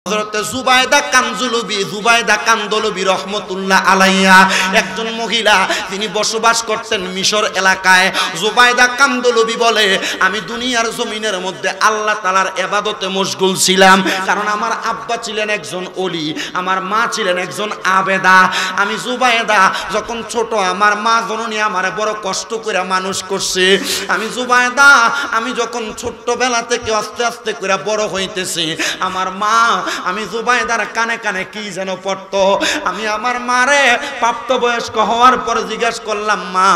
হযরতে জুবাইদা কান্দলবি রহমতুল্লাহ আলাইহা একজন মহিলা, তিনি বসবাস করতেন মিশর এলাকায়। জুবাইদা কান্দলবি বলে, আমি দুনিয়ার জমিনের মধ্যে আল্লাহ তাআলার ইবাদতে মশগুল ছিলাম, কারণ আমার আব্বা ছিলেন একজন ওলি, আমার মা ছিলেন একজন আবেদা। আমি জুবাইদা যখন ছোট, আমার মা জননী আমারে বড় কষ্ট করে মানুষ করছে। আমি জুবাইদা, আমি যখন ছোট্টবেলা থেকে আস্তে আস্তে করে বড় হইতেছি, আমার মা, আমি জুবাইদার কানে কানে কি যেন পড়তো। আমি আমার মারে প্রাপ্তবয়স্ক হওয়ার পর জিজ্ঞাসা করলাম, মা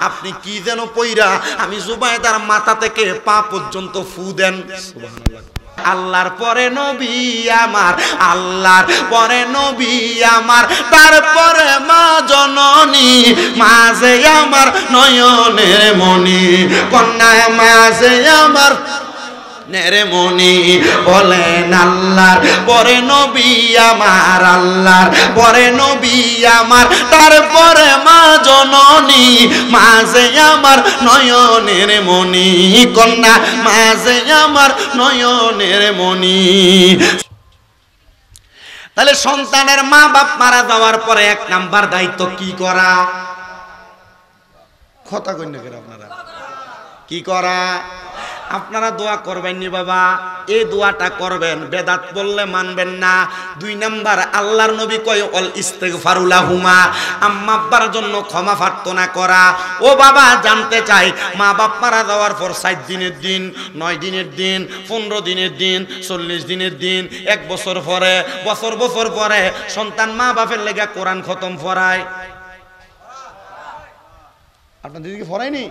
আপনি কি যেন পইরা? আমি জুবাইদার মাথা থেকে পা পর্যন্ত ফু দেন। সুবহানাল্লাহ। আল্লাহর পরে নবী আমার, আল্লাহর পরে নবী আমার, তারপরে মা জননী, মাঝে আমার নয়নের মনি, কন্যা মাঝে আমার নেরে মনি। বলেন আল্লাহর পরে নবী আমার, আল্লাহর পরে নবী আমার, তারপরে মা জননী, মাঝে আমার নয়নের মনি, কন্যা মাঝে আমার নয়নের মনি। তাহলে সন্তানের মা বাপ মারা যাওয়ার পরে এক নাম্বার দায়িত্ব কি করা? কথা কইন না কেন আপনারা? কি করা? আপনারা দোয়া করবেন নি বাবা, এই দোয়াটা করবেন, বেদাত বললে মানবেন না। 2 নাম্বার, আল্লাহর নবী কয় অল ইস্তিগফারু লাহুমা, আম্মা আব্বার জন্য ক্ষমা প্রার্থনা করা। ও বাবা, জানতে চাই, মা বাপ মারা যাওয়ার পর 7 দিনের দিন, 9 দিনের দিন, 15 দিনের দিন, 40 দিনের দিন, 1 বছর পরে, বছর পরে সন্তান মা বাপের লেগে কোরআন খতম পড়ায়। আপনাদের দিকে পড়ায়নি?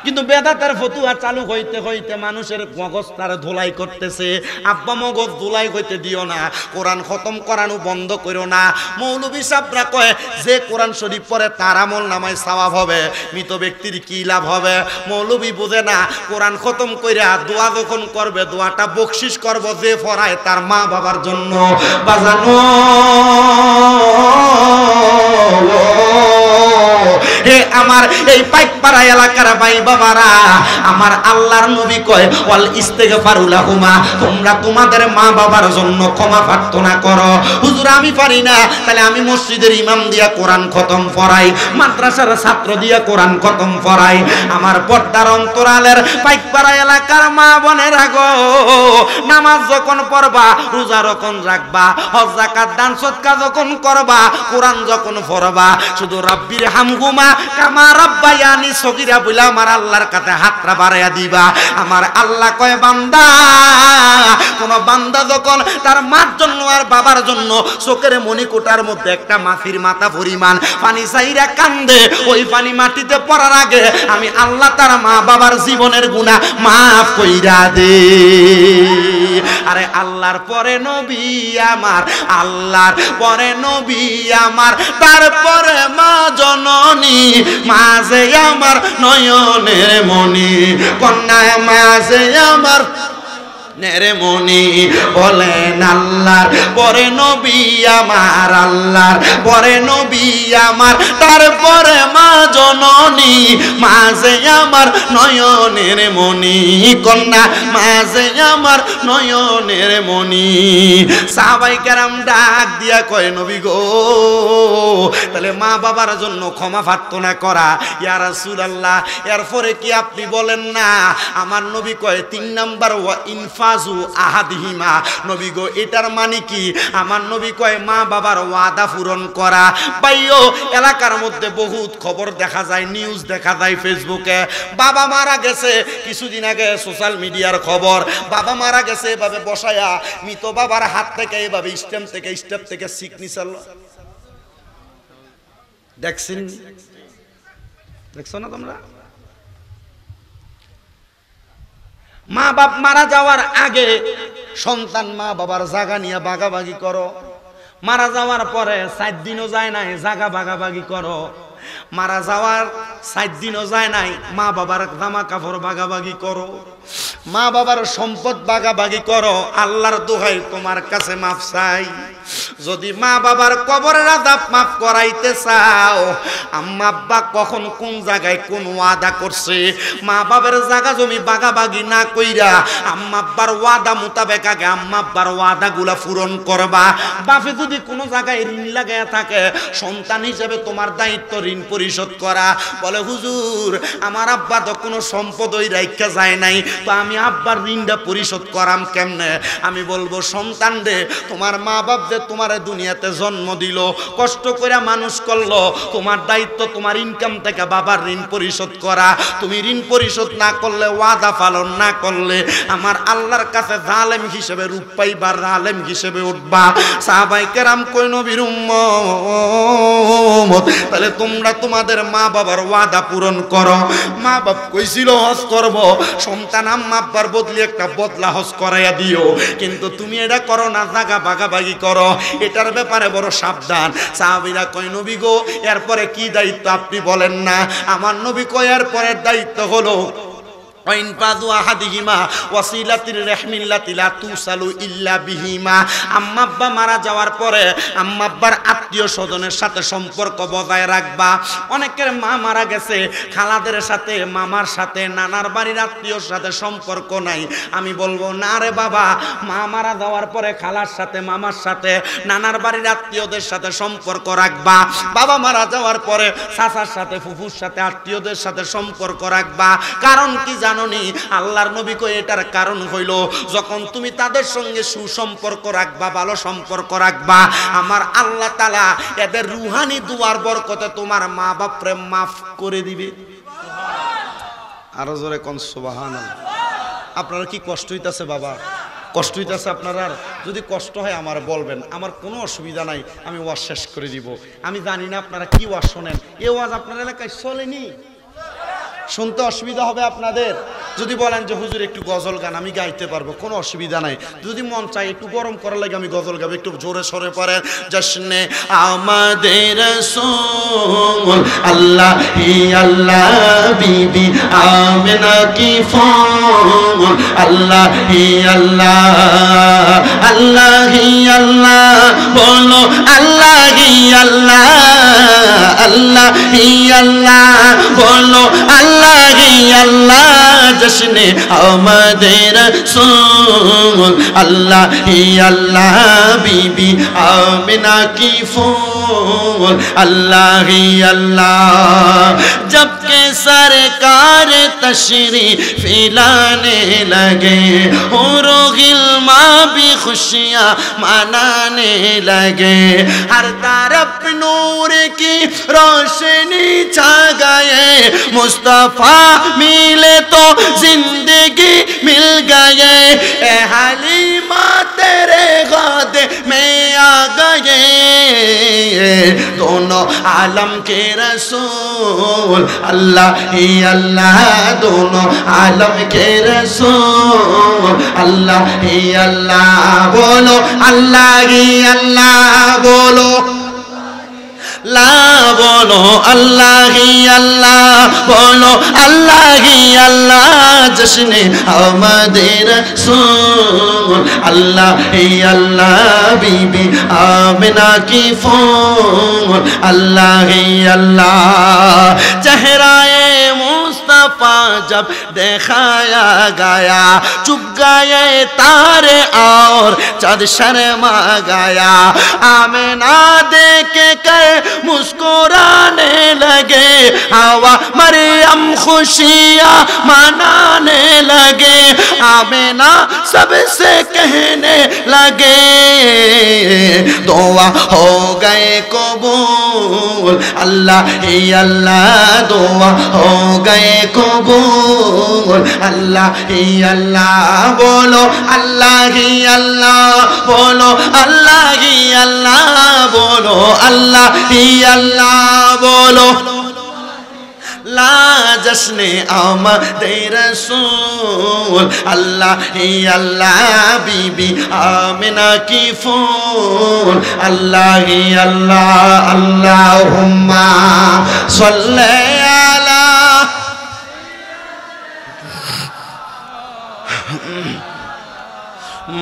কিন্তু বেদাতের ফতুয়া চালু হইতে হইতে মানুষের মগজ তার ধুলাই করতেছে। আব্বা মগজ ধুলাই হইতে দিও না, কোরআন খতম করানো বন্ধ করো না। মৌলভী সাহেবরা কয় যে কোরআন শরীফ পড়ে তার আমল নামায় সওয়াব হবে, মৃত ব্যক্তির কি লাভ হবে? মৌলভী বুঝে না, কোরআন খতম কইরা দোয়া যখন করবে, দোয়াটা বকশিস করব যে পড়ায় তার মা বাবার জন্য। বাজানো হে আমার এই পাইকপাড়া এলাকার ভাই বাবারা, আমার আল্লাহর নবী কয় ওয়াল ইস্তিগফারু লাহুমা, তোমরা তোমাদের মা বাবার জন্য ক্ষমা প্রার্থনা করো। হুজুর আমি পারি না, তাহলে আমি মসজিদের ইমাম দিয়া কোরআন খতম পড়াই, মাদ্রাসার ছাত্র দিয়া কোরআন খতম পড়াই। আমার পর্দার অন্তরালের পাইকপাড়া এলাকার মা বোনেরা গো, নামাজ যখন পড়বা, রোজা যখন রাখবা, হজ যাকাত দান সদকা যখন করবা, কোরআন যখন পড়বা, শুধু রাব্বির হামহুমা কামা রাব্বায়ানি সগীরা বলে আমার আল্লাহর কাছে হাতটা বাড়াইয়া দিবা। আমার আল্লাহ কয় বান্দা, কোন বান্দা যখন তার মার জন্য আর বাবার জন্য চোখের মণিকোটার মধ্যে একটা মাছির মাথা পরিমাণ পানি চাইরা কান্দে, ওই পানি মাটিতে পড়ার আগে আমি আল্লাহ তার মা বাবার জীবনের গুনাহ মাফ কইরা দে। আরে আল্লাহর পরে নবী আমার, আল্লাহর পরে নবী আমার, তারপরে মা জননী, মাঝে আমার নয়নের মনি, কন্যা মাঝে আমার নেরে মনি। বলেন আল্লাহর পরে নবী আমার, আল্লাহর পরে নবী আমার, তারপরে মা জননী, মাঝে আমার নয়নের মনি, কন্যা মাঝে আমার নয়নের মনি। সাহাবায়ে কেরাম ডাক দিয়া কয় নবী গো, তাহলে মা বাবার জন্য ক্ষমা প্রার্থনা করা, ইয়া রাসূলুল্লাহ, এরপরে কি আপনি বলেন না? আমার নবী কয় 3 নাম্বার ওয়া ইনফাজু আহাদিহিমা। নবী গো, এটার মানে কি? আমার নবী কয় মা বাবার ওয়াদা পূরণ করা। ভাইও, এলাকার মধ্যে বহুত খবর দেখা যায়, নিউজ দেখা যায় ফেসবুকে, বাবা মারা গেছে, কিছুদিন আগে সোশ্যাল মিডিয়ার খবর, বাবা মারা গেছে, এভাবে বসায়া মৃত বাবার হাত থেকে এভাবে স্টেপ থেকে সিগনেচার দেখছেন? দেখছো না তোমরা? মা বাপ মারা যাওয়ার আগে সন্তান মা বাবার জায়গা নিয়ে ভাগাভাগি করো, মারা যাওয়ার পরে 7 দিনও যায় নাই জায়গা ভাগাভাগি করো, মারা যাওয়ার 7 দিনও যায় নাই মা বাবার জামা কাপড় ভাগাভাগি করো। মা বাবার সম্পদ ভাগাভাগি করো, আল্লাহর দোহাই তোমার কাছে মাফ চাই। যদি মা বাবার কবরের আযাব মাফ করাইতে চাও, আম্মা আব্বা কখন কোন জায়গায় কোন ওয়াদা করছে, মা বাবার জায়গা জমি ভাগাভাগি না কইরা আম্মা আব্বার ওয়াদা মোতাবেক আগে আম্মা আব্বার ওয়াদাগুলা পূরণ করবা। বাপে যদি কোনো জায়গায় ঋণ লাগায়া থাকে, সন্তান হিসেবে তোমার দায়িত্ব ঋণ পরিশোধ করা। বলে হুজুর আমার আব্বা তো কোনো সম্পদ ওই রাইখা যায় নাই, তো আমি আব্বার ঋণটা পরিশোধ করাম কেমনে? আমি বলবো সন্তান রে, তোমার মা বাপ যে তোমার দুনিয়াতে জন্ম দিল, কষ্ট করে মানুষ করলো, তোমার দায়িত্ব তোমার ইনকাম থেকে বাবার ঋণ পরিশোধ করা। তুমি ঋণ পরিশোধ না করলে, ওয়াদা পালন না করলে, আমার আল্লাহর কাছে জালেম হিসেবে রূপ পাইবা, জালেম হিসেবে উঠবা। সাহাবায়ে কেরাম কই নবীর উম্মত, তাহলে তোমরা তোমাদের মা বাবার ওয়াদা পূরণ করো। মা বাপ কইছিল হজ করব, সন্তান আম্মা আব্বার বদলে একটা বদলা হজ করাইয়া দিও, কিন্তু তুমি এটা করো না, জায়গা ভাগাভাগি করো, এটার ব্যাপারে বড় সাবধান। সাহাবীরা কয় নবী গো এরপরে কি দায়িত্ব আপনি বলেন না? আমার নবী কয় এরপরের দায়িত্ব হলো আম্মা আব্বা মারা যাওয়ার পরে আম্মা আব্বার আত্মীয় স্বজনের সাথে সম্পর্ক বজায় রাখবা। অনেকের মা মারা গেছে, খালাদের সাথে, মামার সাথে, নানার বাড়ির আত্মীয়র সাথে সম্পর্ক নাই। আমি বলবো না রে বাবা, মা মারা যাওয়ার পরে খালার সাথে, মামার সাথে, নানার বাড়ির আত্মীয়দের সাথে সম্পর্ক রাখবা। বাবা মারা যাওয়ার পরে চাচার সাথে, ফুফুর সাথে, আত্মীয়দের সাথে সম্পর্ক রাখবা। কারণ কি জানো নি? আল্লাহর নবী কই এটার কারণ হইল, যখন তুমি তাদের সঙ্গে সুসম্পর্ক রাখবা, ভালো সম্পর্ক রাখবা, আমার আল্লাহ তাআলা এদের রুহানি দুয়ার বরকতে তোমার মা বাপরে মাফ করে দিবে। আরো জোরে কোন সুবহানাল্লাহ। আপনারা কি কষ্ট হইতাছে বাবা? কষ্ট হইতাছে আপনারা? যদি কষ্ট হয় আমার বলবেন, আমার কোনো অসুবিধা নাই, আমি ওয়াজ শেষ করে দিব। আমি জানি না আপনারা কি ওয়াজ শোনেন, এই ওয়াজ আপনার এলাকায় চলেনি, শুনতে অসুবিধা হবে আপনাদের। যদি বলেন যে হুজুর একটু গজল গান, আমি গাইতে পারবো, কোনো অসুবিধা নাই। যদি মন চাই একটু গরম করার লাগে আমি গজল গাবো, একটু জোরে সরে পড়েন। জশ্নে আমাদের রাসূল আল্লাহ হি আল্লাহ বিবি আমিনা কি ফল, আল্লাহ হি আল্লাহ, আল্লাহ হি আল্লাহ, বলো আল্লাহ হি আল্লাহ, আল্লাহ হি আল্লাহ, বলো আল্লাহ হি আল্লাহ। জশ্নে আমাদের রাসূল আল্লাহ হি আল্লাহ বিবি আমিনা কি ফুল, আল্লাহ হি আল্লাহ। जब के सरकार तशरीफ लाने लगे, हुरो गिल्मा भी खुशियाँ मनाने लगे, हर तरफ नूर की रोशनी छा गए, मुस्तफा मिले तो जिंदगी मिल गए, ए हलीमा तेरे गादे में आ गए, दोनों आलम के रसूल अल्लाह ही अल्लाह, दोनों आलम के रसूल अल्लाह ही अल्लाह, बोलो अल्लाह ही अल्लाह, बोलो ला, बोलो अल्लाह ही अल्लाह, बोलो अल्लाह ही अल्लाह। जश्ने आमदे रसूल अल्लाह ही अल्लाह बीबी आमिना की फूल, अल्लाह ही अल्लाह। चेहराए मुस्तफा जब दिखाया गया, चुप गए तारे और चाँद शर्मा गया, आमिना देख कर मुस्कुराने लगे, हवा मरियम खुशियाँ मनाने लगे, आमिना सबसे कहने लगे, दुआ हो गए कबूल अल्लाह ही अल्लाह, दुआ हो गए कबूल अल्लाह ही अल्लाह, बोलो अल्लाह ही अल्लाह, बोलो अल्लाह ही अल्लाह, बोलो अल्लाह ही अल्लाह, बोलो ला। जश्ने आमदे रसूल अल्लाह ही अल्लाह बीबी आमिना की फूल, अल्लाह ही अल्लाह। अल्लाहुम्मा सल्ले अला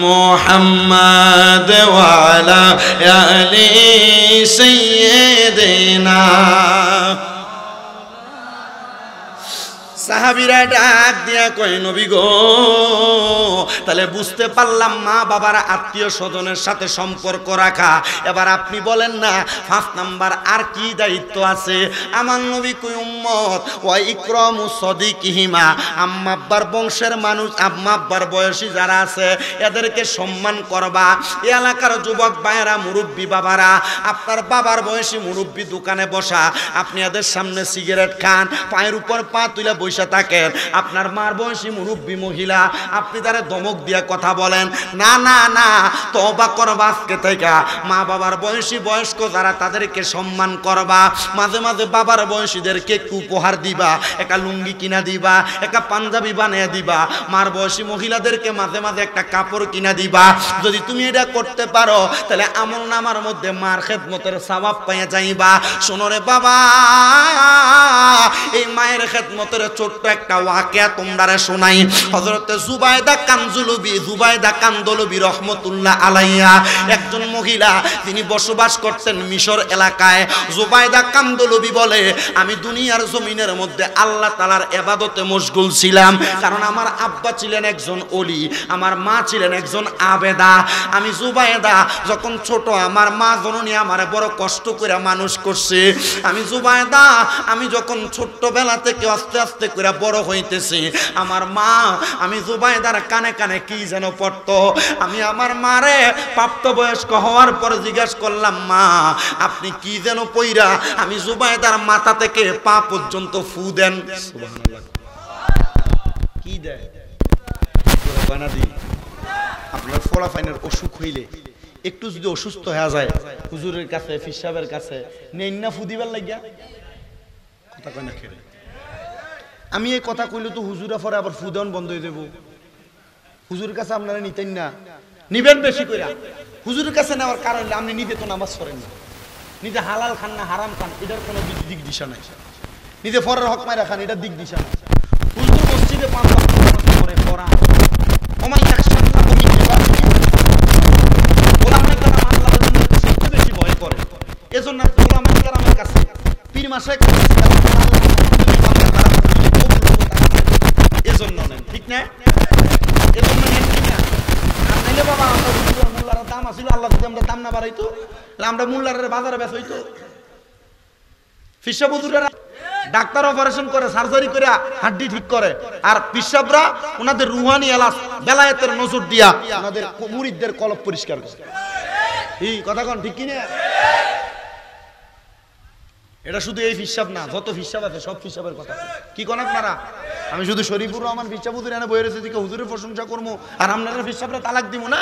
মুহাম্মাদ ওয়া আলা আলি সাইয়্যিদিনা। সাহাবীরা ডাক দিয়া কয় নবী গো, তাহলে বুঝতে পারলাম মা বাবার আত্মীয় স্বজনের সাথে সম্পর্ক রাখা। এবার আপনি বলেন না 5 নাম্বার আর কি দায়িত্ব আছে? আমার নবী কই উম্মত ওয়া ইকরামু সাদিকিহিমা, আম্মা আব্বার বংশের মানুষ, আম্মা আব্বার বয়সী যারা আছে এদেরকে সম্মান করবা। এই এলাকার যুবক ভাইয়েরা, মুরব্বী বাবারা, আপনার বাবার বয়সী মুরব্বী দোকানে বসা, আপনি এদের সামনে সিগারেট খান, পায়ের উপর পা তুলে বসে থাকেন। আপনার মার বয়সী মুরব্বী মহিলা, আপনি তারে ধমক দিয়ে কথা বলেন, না না না তওবা করবা আজকে থেকে। মা বাবার বয়সী বয়স্ক যারা তাদেরকে সম্মান করবা। মাঝে মাঝে বাবার বয়সীদেরকে একটু উপহার দিবা, একটা লুঙ্গি কিনা দিবা, একটা পাঞ্জাবি বানিয়ে দিবা। মার বয়সী মহিলাদেরকে মাঝে মাঝে একটা কাপড় কিনা দিবা। যদি তুমি এটা করতে পারো তাহলে আমল নামার মধ্যে মার খেদমতের সওয়াব পেয়ে যাইবা। শোনো রে বাবা, এই মায়ের খেদমতের ছোট্ট একটা ওয়াকিয়া তোমরা শোনাই। হযরতে জুবাইদা কান্দলবি রহমতুল্লাহ আলাইহা একজন মহিলা, তিনি বসবাস করতেন মিশর এলাকায়। জুবাইদা কান্দলবি বলে, আমি দুনিয়ার জমিনের মধ্যে আল্লাহ তাআলার ইবাদতে মশগুল ছিলাম, কারণ আমার আব্বা ছিলেন একজন ওলি, আমার মা ছিলেন একজন আবেদা। আমি জুবাইদা যখন ছোট, আমার মা জননী আমারে বড় কষ্ট করে মানুষ করছে। আমি জুবাইদা, আমি যখন ছোট্টবেলা থেকে আস্তে আস্তে করে বড় হইতেছি, আমার মা, আমি জুবাইদার কানে কানে কি যেন পড়তো। আমি আমার মারে প্রাপ্তবয়স্ক হওয়ার পর জিজ্ঞাসা করলাম, মা আপনি কি যেন পইরা? আমি জুবাইদার মাথা থেকে পা পর্যন্ত ফু দেন। সুবহানাল্লাহ। কি দেয়? আপনার ফলাফাইনের অসুখ হইলে, একটু যদি অসুস্থ হয়ে যায়, হুজুরের কাছে, ফিসাবের কাছে নেই না ফু দিবার লাগিয়া? কথা কয় না খেলে। আমি এই কথা কইলে তো হুজুরা পরে আবার ফুদন বন্ধ হয়ে দেব। হুজুরের কাছে আপনারা নিতেন না, নিবেন বেশি করে। হুজুরের কাছে নেওয়ার কারণ আপনি নিজে তো নামাজ পড়েন না, নিজে হালাল খান না হারাম খান, এটার কোনো দিক দিশা নাই। নিজে ফরের হক মাইরা খান, এটার দিক দিশা নাই। হুজুর মসজিদে 5 ওয়াক্ত নামাজ পড়ে, পড়া ওমাই একসাথে কমি নেবার ওলামায়ে কেরাম আল্লাহর জন্য সবচেয়ে বেশি ভয় করে। এজন্য ওলামায়ে কেরামের কাছে পীর মাশায়েখ এজন্য নেন, ঠিক না? এজন্য নেন ঠিক না? আর নাইলে বাবা আমরা মোল্লার দাম আছিল, আল্লাহ যদি আমরা দাম না বাড়াইতো আমরা মোল্লারের বাজারে বেচ হইতো। ফিসাব হুজুরেরা ডাক্তার অপারেশন করে, সার্জারি করে হাড্ডি ঠিক করে, আর পিসাবরা ওনাদের রুহানি এলাচ বেলায়েতের নজর দিয়া ওনাদের মুরিদদের কলব পরিষ্কার করে। এই কথা কোন ঠিক কি না? এটা শুধু এই ফিসাব না, যত ফিসাব আছে সব ফিসাবের কথা কি কোন আপনারা? আমি শুধু শরীফুর রহমান ফিসাব হুজুর এনে বইয়ে রয়েছে দিকে হুজুরের প্রশংসা করবো আর আপনারা ফিসাবরা তালাক দিব না?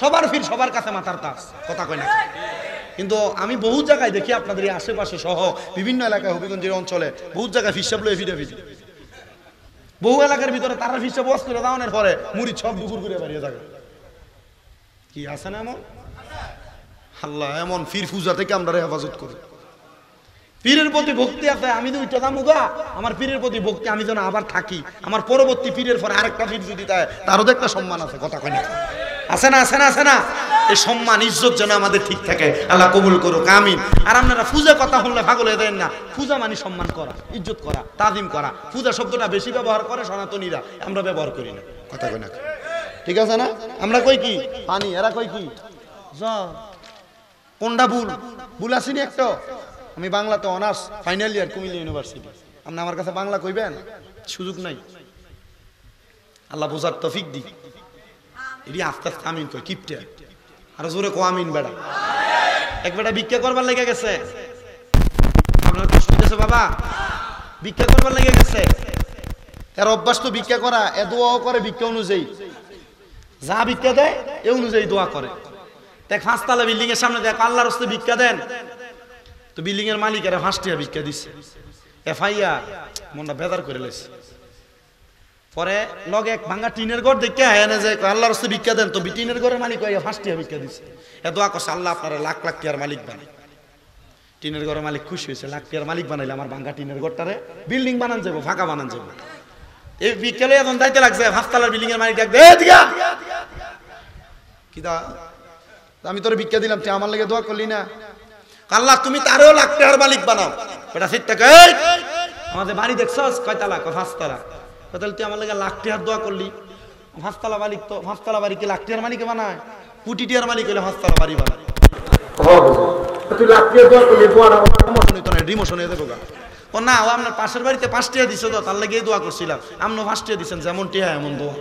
সবার ফির সবার কাছে মাথার তাস, কথা কয় না? কিন্তু আমি বহু জায়গায় দেখি আপনাদের আশেপাশে সহ বিভিন্ন এলাকায়, হবিগঞ্জের অঞ্চলে বহু জায়গায় ফিসাব লয়ে ফিরে বহু এলাকার ভিতরে তারা ফিসাব ওয়াজ করে দাওয়ানোর পরে মুড়ি সব দুপুর করে বাড়িয়ে থাকে। কি আছে না এমন? আল্লাহ এমন ফির পূজা থেকে আমরা হেফাজত করি। পীরের প্রতি ভক্তি আছে, আমি তো উঠে দামুগা, আমার পীরের প্রতি ভক্তি, আমি যেন আবার থাকি, আমার পরবর্তী পীরের পরে আরেকটা পীর যদি দেয় তারও তো একটা সম্মান আছে, কথা কয় না? আছে না আছে না আছে না? এই সম্মান ইজ্জত যেন আমাদের ঠিক থাকে, আল্লাহ কবুল করুক, আমিন। আর আপনারা পূজা কথা শুনলে পাগল হয়ে দেন না। পূজা মানে সম্মান করা, ইজ্জত করা, তাজিম করা। পূজা শব্দটা বেশি ব্যবহার করে সনাতনীরা, আমরা ব্যবহার করি না, কথা কয় না? ঠিক আছে না? আমরা কই কি পানি, এরা কই কি কোনটা ভুল? ভুল আসেনি একটা? আমি বাংলাতে honours final year, Comilla university. আপনি আমার কাছে বাংলা কইবেন? সুযোগ নাই। আল্লাহ বোঝার তৌফিক দি। এটি আস্তে আস্তে আমিন কই, কিপটে আর জোরে কো আমিন। বেড়া এক বেটা ভিক্ষা করবার লেগে গেছে, আপনার কষ্ট দিতেছে বাবা, ভিক্ষা করবার লেগে গেছে। এর অভ্যাস তো ভিক্ষা করা, এ দোয়াও করে ভিক্ষা অনুযায়ী, যা ভিক্ষা দেয় এ অনুযায়ী দোয়া করে। দেখ 5 তলা বিল্ডিং এর সামনে দেখ আল্লাহর রাস্তায় ভিক্ষা দেন, তো বিল্ডিং এর মালিকেরা 5 টাকা ভিক্ষা দিচ্ছে। এফআইয়া মনটা বেদার করে লেছে। পরে লগে এক ভাঙা টিনের ঘর দেখে এনে যে আল্লাহর রাস্তায় ভিক্ষা দেন, তো টিনের ঘরের মালিক 5 টাকা ভিক্ষা দিচ্ছে। এ দোয়া করছে আল্লাহ আপনারা লাখ লাখ টাকার মালিক বানাই। টিনের ঘরের মালিক খুশি হয়েছে, লাখ টাকার মালিক বানাইলে আমার ভাঙা টিনের ঘরটারে বিল্ডিং বানান যাবো, ফাঁকা বানান যাবো। এই বিকেলে এখন যাইতে লাগছে, 5 তলার বিল্ডিং এর মালিক ডাকবে, কিদা আমি তোর ভিক্ষা দিলাম, তুই আমার লাগে দোয়া করলি না? আল্লাহ তুমি তারও লাখ টাকার মালিক বানাও। বেটা সিটটাকে আমাদের বাড়ি দেখছস কয়তলা? 5 তলা। তাহলে তুই আমার লাগে লাখ টাকার দোয়া করলি, 5 তলা মালিক তো 5 তলা বাড়ি কি লাখ টাকার মালিক বানায়? কোটি টাকার মালিক হলে 5 তলা বাড়ি বানায়। তুই লাখ টাকার দোয়া করলি, দোয়াটা প্রমোশন হইতো না, ডিমোশন হয়ে যাবে। ও না, ও আপনার পাশের বাড়িতে 5 টাকা দিছো তো, তার লাগে দোয়া করছিলাম। আপনি 5 টাকা দিচ্ছেন, যেমন টিয়া এমন দোয়া।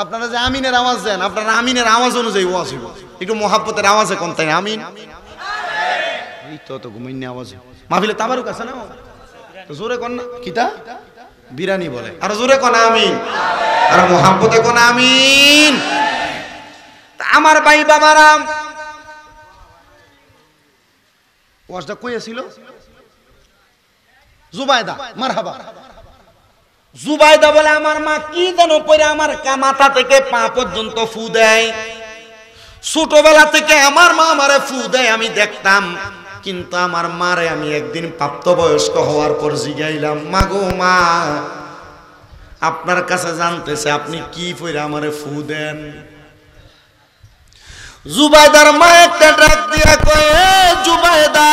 আপনারা যে আমিনের আওয়াজ দেন, আপনারা আমিনের আওয়াজ অনুযায়ী ওয়াজ হইব। একটু মহাব্বতের আওয়াজে কোন তাই আমিন। এই তো ঘুমাইনি আওয়াজে মাহফিলে তাবারুক আছে না, তো জোরে কোন না কিতা বিরানি বলে, আর জোরে কোন আমিন, আর মহাব্বতে কোন আমিন। আমার ভাই বাবারা, ওয়াজটা কই ছিল? জুবাইদা, মারহাবা। জুবাইদা বলে আমার মা কি যেন পরে আমার মাথা থেকে পা পর্যন্ত ফু দেয়। ছোটবেলা থেকে আমার মা আমারে ফু দেয়, আমি দেখতাম। কিন্তু আমার মারে আমি একদিন প্রাপ্তবয়স্ক হওয়ার পর জিগাইলাম, মা গো মা, আপনার কাছে জানতেছে আপনি কি পরে আমারে ফু দেন? জুবাইদার মা একটা ডাক দিয়া কয়, জুবাইদা,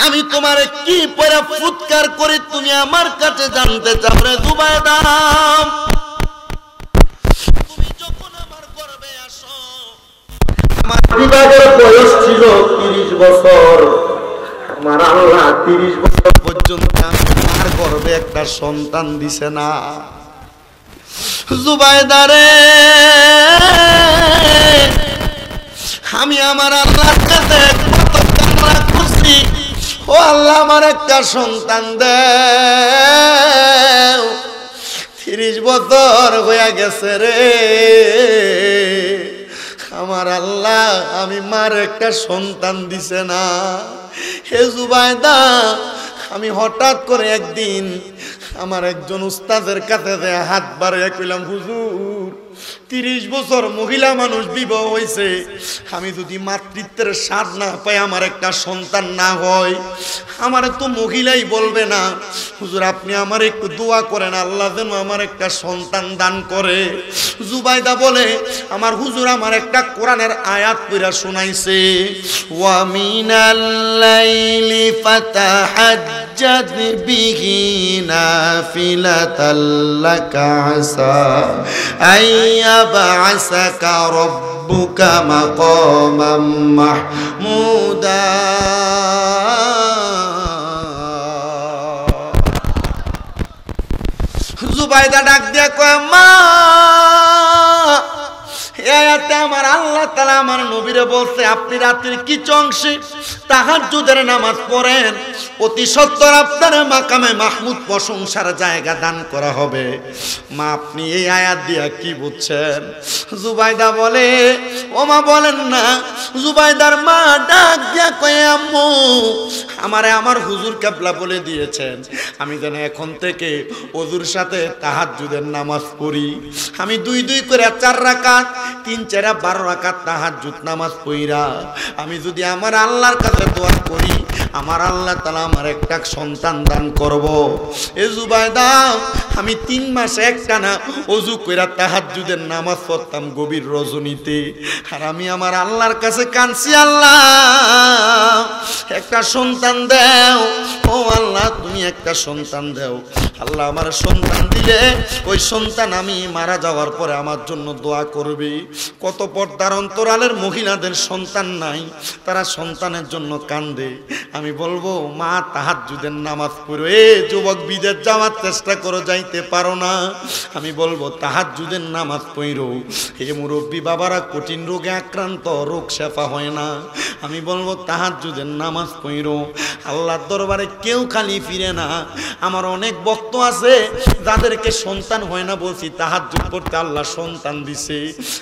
আমি তোমারে কি পরে ফুৎকার করে তুমি আমার কাছে জানতে চাও রে জুবাইদা? তুমি যখন আমার গর্ভে আসো, আমার বিবাহের বয়স ছিল 30 বছর। আমার আল্লাহ 30 বছর পর্যন্ত আমার গর্ভে একটা সন্তান দিছে না। জুবাইদা রে, আমি আমার আল্লাহর কাছে কত কান্না করছি, ও আল্লাহ আমার একটা সন্তান দাও। 30 বছর হয়ে গেছে রে আমার আল্লাহ, আমি মার একটা সন্তান দিছে না। হে জুবাইদা, আমি হঠাৎ করে একদিন আমার একজন উস্তাদের কাছে হাত বাড়িয়ে কইলাম, হুজুর 30 বছর মহিলা মানুষ বিবাহ হয়েছে, আমি যদি মাতৃত্বের স্বাদ না পাই, আমার একটা সন্তান না হয়, আমার তো মহিলাই বলবে না। হুজুর আপনি আমার একটু দোয়া করেন, আল্লাহ যেন আমার একটা সন্তান দান করে। জুবাইদা বলে আমার হুজুর আমার একটা কোরআনের আয়াত পড়া শোনাইছে, ওয়া মিনাল লাইলি ফাতাহাজ্জাদ বিহি নাফিলাতাল লাকা আসা আইয়াবআসাকা রাব্বুকা মাকামাম মাহমুদা। জুবাইদা ডাক দিয়া কয়, মা, এতে আমার আল্লাহ তাআলা আমার নবীরে বলছে আপনি রাতের কিছু অংশে তাহাজ্জুদের নামাজ পড়েন, অতি সত্বর আপনার মাকামে মাহমুদ প্রশংসার জায়গা দান করা হবে। মা আপনি এই আয়াত দিয়া কি বুঝছেন? জুবাইদা বলে, ও মা বলেন না। জুবাইদার মা ডাক দিয়া কয়, আম্মু আমারে আমার হুজুর কেবলা বলে দিয়েছেন আমি যেন এখন থেকে ওযুর সাথে তাহাজ্জুদের নামাজ পড়ি। আমি 2 করে 4 রাকাত, 3 4 12 রাকাত তাহাজ্জুদ নামাজ পড়া আমি যদি আমার আল্লাহর কাছে দোয়া করি, আমার আল্লাহ তাআলা আমার একটা সন্তান দান করব। এ জুবাইদা, আমি 3 মাস একটানা ওযু কইরা তাহাজ্জুদের নামাজ পড়তাম গভীর রজনীতে, আর আমি আমার আল্লাহর কাছে কাঁদছি, আল্লাহ একটা সন্তান দাও, ও আল্লাহ তুমি একটা সন্তান দাও। আল্লাহ আমার সন্তান দিলে ওই সন্তান আমি মারা যাওয়ার পরে আমার জন্য দোয়া করবে। কত পর্দার অন্তরালের মহিলাদের সন্তান নাই, তারা সন্তানের জন্য কান্দে। আমি বলবো মা তাহাজ্জুদের নামাজ পড়ো। এ যুবক বিদেশ যাওয়ার চেষ্টা করো, যাইতে পারো না, আমি বলবো তাহাজ্জুদের নামাজ পড়ো। হে মুরব্বী বাবারা, কঠিন রোগে আক্রান্ত, রোগ শেফা হয় না, আমি বলবো তাহাজ্জুদের নামাজ পড়ো। আল্লাহর দরবারে কেউ খালি ফিরে না। আমার অনেক ভক্ত আছে যাদেরকে সন্তান হয় না, বলছি তাহাজ্জুদ পড়তে আল্লাহ সন্তান দিছে।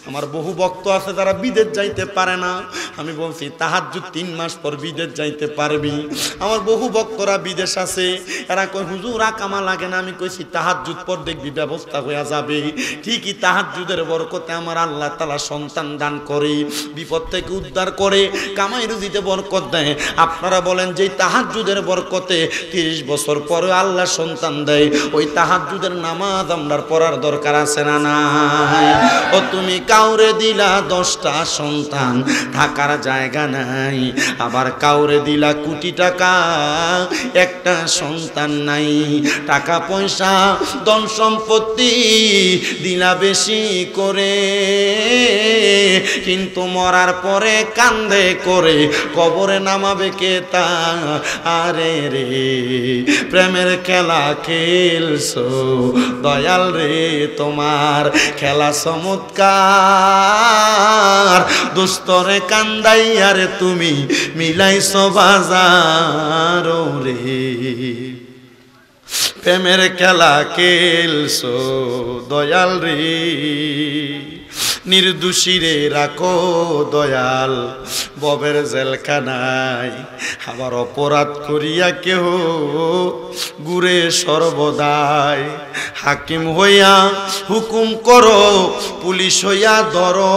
আমার বহু ভক্ত আছে যারা বিদেশ যাইতে পারে না, আমি বলছি তাহাজ্জুদ 3 মাস পর বিদেশ যাইতে পারবি। আমার বহু ভক্তরা বিদেশ আছে, এরা কয় হুজুর আকামা লাগে না, আমি কইছি তাহাজ্জুদ পর দেখবি ব্যবস্থা হয়ে যাবে। ঠিকই তাহাজ্জুদের বরকতে আমার আল্লাহ তাআলা সন্তান দান করে, বিপদ থেকে উদ্ধার করে, কামাই রুজিতে বরকত দেয়। আপনারা বলেন যে তাহাজ্জুদের বরকতে 30 বছর পরে আল্লাহ সন্তান দেয়, ওই তাহাজ্জুদের নামাজ আমরার পড়ার দরকার আছে না নাই? ও তুমি কাউরে দিলা 10টা সন্তান, থাকার জায়গা নাই, আবার কাউরে দিলা কোটি টাকা, একটা সন্তান নাই। টাকা পয়সা ধন সম্পত্তি দিলা বেশি করে, কিন্তু মরার পরে কান্দে করে কবরে নামাবে কে তা? আরে রে প্রেমের খেলা খেলছো দয়াল রে, তোমার খেলা চমৎকার। দোস্তরে কান্দাইয়া রে তুমি মিলাইছো বাজার রে, প্রেমের খেলা খেলছো দয়াল রে। নির্দোষীরে রাখো দয়াল ববের জেলখানায়, আবার অপরাধ করিয়া কেহ ঘুরে সর্বদাই। হাকিম হইয়া হুকুম করো, পুলিশ হইয়া ধরো,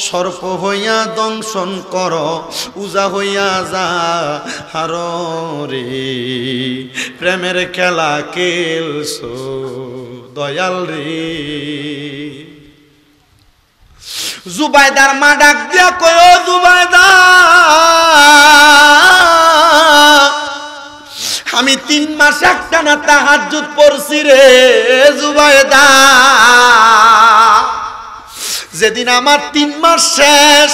সর্প হইয়া দংশন করো, উজা হইয়া যা হার রে, প্রেমের খেলা খেলছো দয়াল রে। জুবাইদার মা ডাক দিয়া কয়, ও জুবাইদা, আমি 3 মাস একটানা তাহাজ্জুদ পড়ছি রে জুবাইদা। যেদিন আমার 3 মাস শেষ,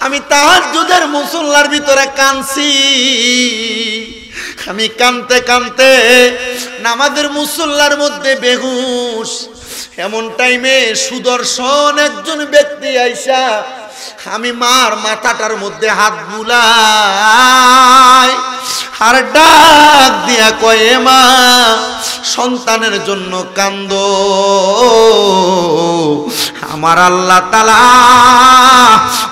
আমি তাহাজ্জুদের মুসল্লার ভিতরে কাঁদছি। আমি কাঁদতে কাঁদতে নামাজের মুসল্লার মধ্যে বেহুশ। এমন টাইমে সুদর্শন একজন ব্যক্তি আইসা আমি মার মাথাটার মধ্যে হাত বুলাই আর ডাক দিয়া কয়, মা সন্তানের জন্য কান্দো, আমার আল্লাহ তাআলা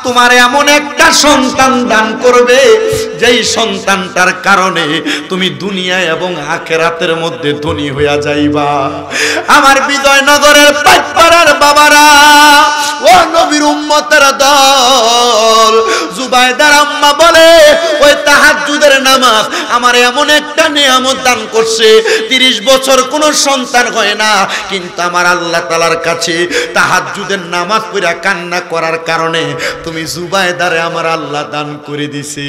তোমার এমন একটা সন্তান দান করবে যেই সন্তানটার কারণে তুমি দুনিয়া এবং আখিরাতের মধ্যে ধনী হইয়া যাইবা। আমার বিজয়নগরের পাইকপাড়ার বাবারা, ও নবীর উম্মতের দল, জুবাইদার আম্মা বলে ওই তাহাজ্জুদের নামাজ আমার এমন একটা নিয়ামত দান করছে, 30 বছর কোনো সন্তান হয় না, কিন্তু আমার আল্লাহ তাআলার কাছে তাহাজ্জুদের নামাজ পড়া কান্না করার কারণে তুমি জুবাইদারে আমার আল্লাহ দান করে দিছে।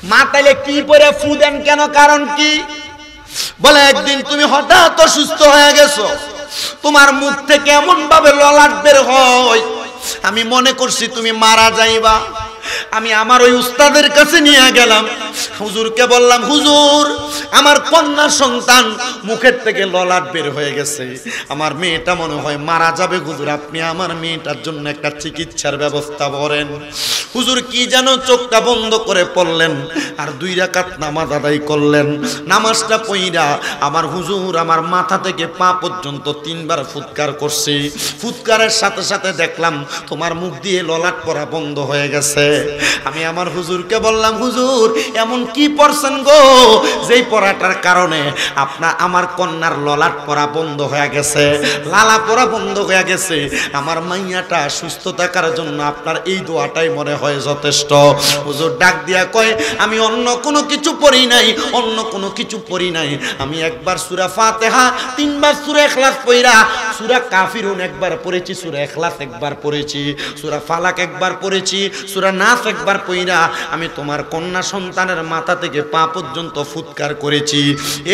মা তাইলে কি পরে ফু দেন কেন, কারণ কি? বলে একদিন তুমি হঠাৎ অসুস্থ হয়ে গেছো, তোমার মুখ থেকে এমন ভাবে ললাট বের হয়, আমি মনে করছি তুমি মারা যাইবা। আমি আমার ওই উস্তাদের কাছে নিয়ে গেলাম, হুজুরকে বললাম, হুজুর আমার কন্যা সন্তান মুখের থেকে ললাট বের হয়ে গেছে, আমার মেয়েটা মনে হয় মারা যাবে, হুজুর আপনি আমার মেয়েটার জন্য একটা চিকিৎসার ব্যবস্থা করেন। হুজুর কি যেন চোখটা বন্ধ করে পড়লেন আর 2 রাকাত নামাজ আদায় করলেন। নামাজটা পইরা আমার হুজুর আমার মাথা থেকে পা পর্যন্ত 3 বার ফুৎকার করছে। ফুৎকারের সাথে সাথে দেখলাম তোমার মুখ দিয়ে ললাট পড়া বন্ধ হয়ে গেছে। আমি আমার হুজুরকে বললাম, হুজুর এমন কি পড়ছেন গো যেই পড়াটার কারণে আমার কন্যার ললাট পড়া বন্ধ হয়ে গেছে, লালা পড়া বন্ধ হয়ে গেছে, আমার মাইয়াটা সুস্থ থাকার জন্য আপনার এই দোয়াটাই মনে হয় যথেষ্ট। হুজুর ডাক দিয়া কয়, আমি অন্য কোনো কিছু পড়ি নাই, অন্য কোনো কিছু পড়ি নাই, আমি একবার সূরা ফাতিহা, 3 বার সূরা ইখলাস পড়া, সূরা কাফিরুন একবার পড়েছি, সূরা ইখলাস একবার পড়েছি, সূরা ফালাক একবার পড়েছি, সূরা নাস একবার পড়া আমি তোমার কন্যা সন্তানের মাথা থেকে পা পর্যন্ত ফুৎকার করেছি।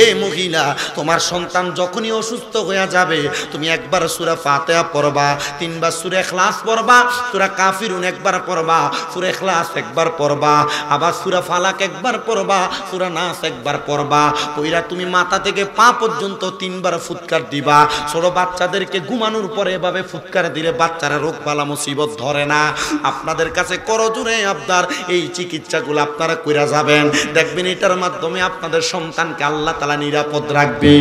এই মহিলা, তোমার সন্তান যখনই অসুস্থ হয়ে যাবে তুমি একবার সূরা ফাতিহা পড়বা, 3 বার সূরা ইখলাস পড়বা, সূরা কাফিরুন একবার পড়বা, সূরা ইখলাস একবার পড়বা, আবার সূরা ফালাক একবার পড়বা, সূরা নাস একবার পড়বা, পড়া তুমি মাথা থেকে পা পর্যন্ত 3 বার ফুৎকার দিবা। ছোট বাচ্চাদেরকে ঘুমানোর পরে এভাবে ফুৎকার দিলে বাচ্চারা রোগ বালা মুসিবত ধরে না। আপনাদের কাছে করজোরে আবদার, এই চিকিৎসাগুলো আপনারা কইরা যাবেন, দেখবেন এটার মাধ্যমে আপনাদের সন্তানকে আল্লাহ তাআলা নিরাপদ রাখবে।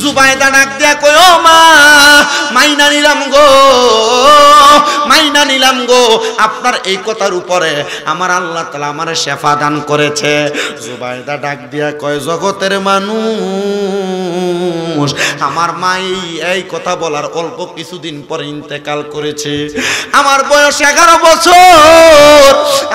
জুবাইদা ডাক দিয়া কয়, ও মা মাইনা নিলাম গো, মাইনা নিলাম গো, আপনার এই কথার উপরে আমার আল্লাহ তাআলা আমারে শেফা দান করেছে। জুবাইদা ডাক দিয়া কয়, জগতের মানুষ মানুষ। আমার মা এই কথা বলার অল্প কিছুদিন পরে ইন্তেকাল করেছে। আমার বয়স 11 বছর।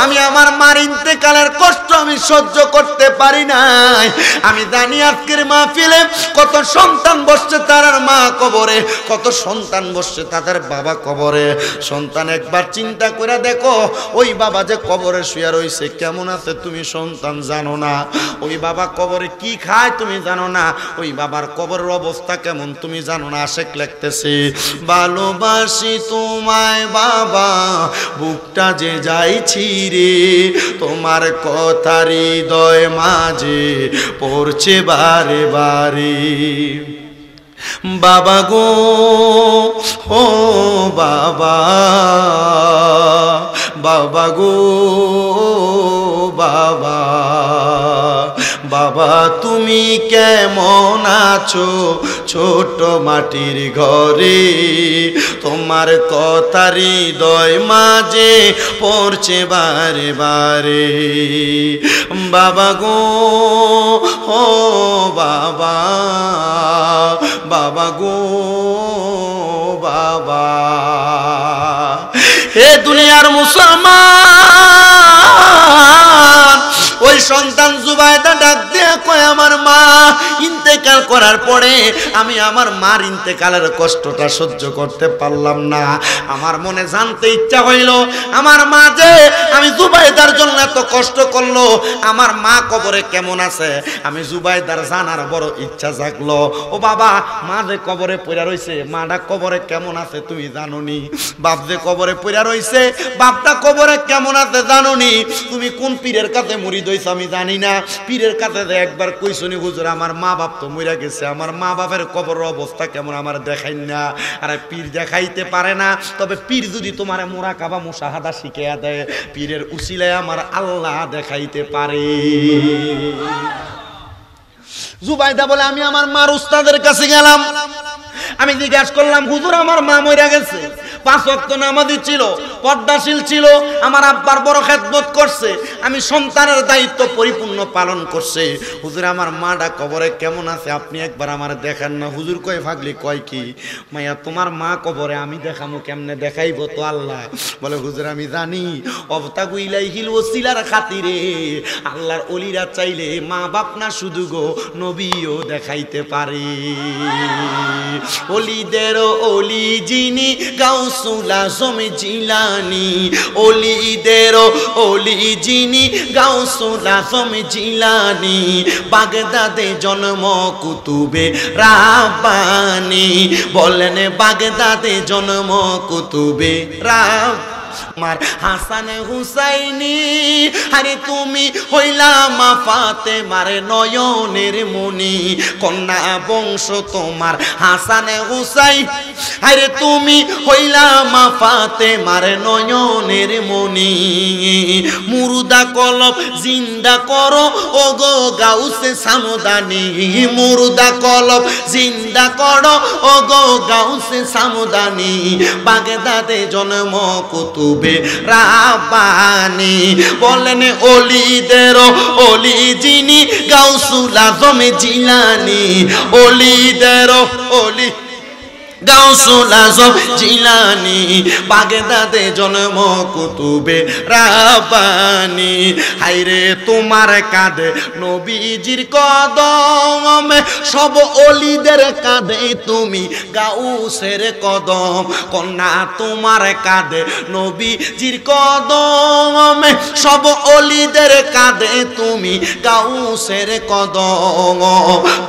আমি আমার মার ইন্তেকালের কষ্ট আমি সহ্য করতে পারি নাই। আমি জানি আজকের মাহফিলে কত সন্তান বসছে তার মা কবরে, কত সন্তান বসছে তাদের বাবা কবরে। সন্তান একবার চিন্তা করে দেখো, ওই বাবা যে কবরে শুয়ে রয়েছে কেমন আছে তুমি সন্তান জানো না। ওই বাবা কবরে কি খায় তুমি জানো না। ওই বাবার কবরের অবস্থা কেমন তুমি জানো না। আশেক লিখতেছে, ভালোবাসি তোমায় বাবা বুকটা যে যাইছি রে, তোমার কথা হৃদয় মাঝে পড়ছে বারে বারে। বাবা গো ও বাবা, বাবা গো বাবা, বাবা তুমি কেমন আছো ছোট মাটির ঘরে, তোমার কথা হৃদয় মাঝে পড়ছে বারে বারে। বাবা গো ও বাবা, বাবা গো বাবা। হে দুনিয়ার মুসলমান, ওই সন্তান জুবাইদা ডাক দিয়ে কয়, আমার মা ইন্তেকাল করার পরে আমি আমার মার ইন্তেকালের কষ্টটা সহ্য করতে পারলাম না। আমার মনে জানতে ইচ্ছা হইল, আমার মা যে আমি জুবাইদার জন্য এত কষ্ট করলো, আমার মা কবরে কেমন আছে আমি জুবাইদার জানার বড় ইচ্ছা জাগলো। ও বাবা, মা যে কবরে পড়া রইছে, মাটা কবরে কেমন আছে তুমি জানোনি? বাপ যে কবরে পড়া রইছে, বাপটা কবরে কেমন আছে জানোনি? তুমি কোন পীরের কাছে মুরিদ হইছো আমি জানি না। পীরের কাছে একবার কইছনি, হুজুর আমার মা বাপ তো মইরা গেছে, আমার মা বাপের কবরের অবস্থা কেমন আমার দেখাইন না। আরে পীর দেখাইতে পারে না, তবে পীর যদি তোমার মুরাকাবা মুশাহাদা শিখিয়ে দেয়, পীরের উসিলায় আমার আল্লাহ দেখাইতে পারে। জুবাইদা বলে, আমি আমার মার উস্তাদের কাছে গেলাম, আমি জিজ্ঞাসা করলাম, হুজুর আমার মা মইরা গেছে, 5 ওয়াক্ত নামাজি ছিল, পর্দাশীল ছিল, আমার আব্বার বড় খেদমত করছে, আমি সন্তানের দায়িত্ব পরিপূর্ণ পালন করছে। হুজুর আমার মাটা কবরে কেমন আছে আপনি একবার আমার দেখান না। হুজুর কয়, ভাগলি কয় কি? মাইয়া তোমার মা কবরে আমি দেখামু কেমনে? দেখাইব তো আল্লাহ। বলে, হুজুর আমি জানি, অবতাগু ইলাইহিল ওসিলার খাতিরে আল্লাহর ওলিরা চাইলে মা বাপ না শুধু গো নবীও দেখাইতে পারে। ওলিদের ওলি যিনি গাউসুল আজম জিলানী, ওলিদের ওলি যিনি গাউসুল আজম জিলানী, বাগদাদে জন্ম কুতুবে রাব্বানী। বলেন বাগদাদে জন্ম কুতুবে রাব্বানী। আমার হাসান হুসাইনি, আরে তুমি হইলা মা ফাতেমার নয়নের মনি, কন্যা বংশ তোমার হাসান হুসাইন, আরে তুমি হইলা মা ফাতেমার নয়নের মনি। মুর্দা কলব জিন্দা করো ও গো গাউসে সামদানি, মুর্দা কলব জিন্দা করো ও গো গাউসে সামদানি, বাগদাদে জন্ম কুতুবে রাব্বানী। বলেন ওলিদের ওলি যিনি গাউসুল আজম জিলানী, ওলিদের ওলি গাউসুল আজম জিলানী, বাগদাদে জন্ম কুতুবে রাব্বানী। হাইরে তোমার কাঁধে নবীজির কদম, সব ওলিদের কাঁধে তুমি গাউসের কদম। কন্যা তোমার কাঁধে নবীজির কদম, সব ওলিদের কাঁধে তুমি গাউসের কদম।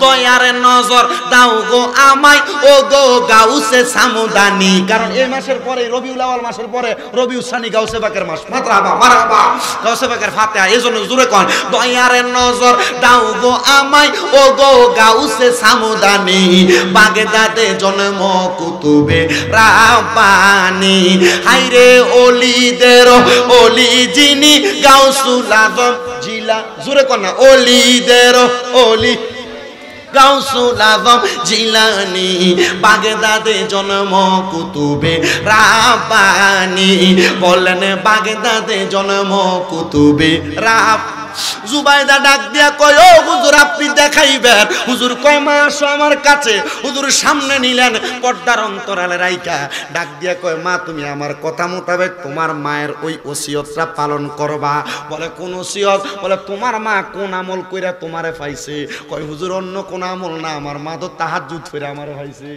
দয়ার নজর দাও গো আমায় ও গো গাউসে সামদানি। কারণ এই মাসের পরে রবিউল আউয়াল মাসের পরে রবিউল সানি গাউসে পাকের মাস। মারহাবা মারহাবা, গাউসে পাকের ফাতিহা। এজন্য জোরে কোন, দয়ার নজর দাও গো আমায় ও গো গাউসে সামদানি, বাগদাদে জন্ম কুতুবে রাব্বানী। হাইরে ওলিদের ওলি যিনি গাউসুল আজম জিলা, জোরে কোন না, ওলিদের ওলি গাউসুল আজম জিলানী, বাগদাদে জন্ম কুতুবে রাব্বানী। বলেন বাগদাদে জন্ম কুতুবে রাব্বানী। জুবাইদা ডাক দিয়া কয়, ও হুজুর আপনি দেখাইবেন? হুজুর কয়, মা আসো আমার কাছে। হুজুর সামনে নিলেন, পর্দার অন্তরালে রাইকা ডাক দিয়া কয়, মা তুমি আমার কথা মোতাবেক তোমার মায়ের ওই ওসিয়তটা পালন করবা। বলে কোন ওসিয়ত? বলে তোমার মা কোন আমল কইরা তোমারে পাইছে? কয় হুজুর অন্য কোন আমল না, আমার মা তো তাহাজ্জুদ করে আমারে পাইছে।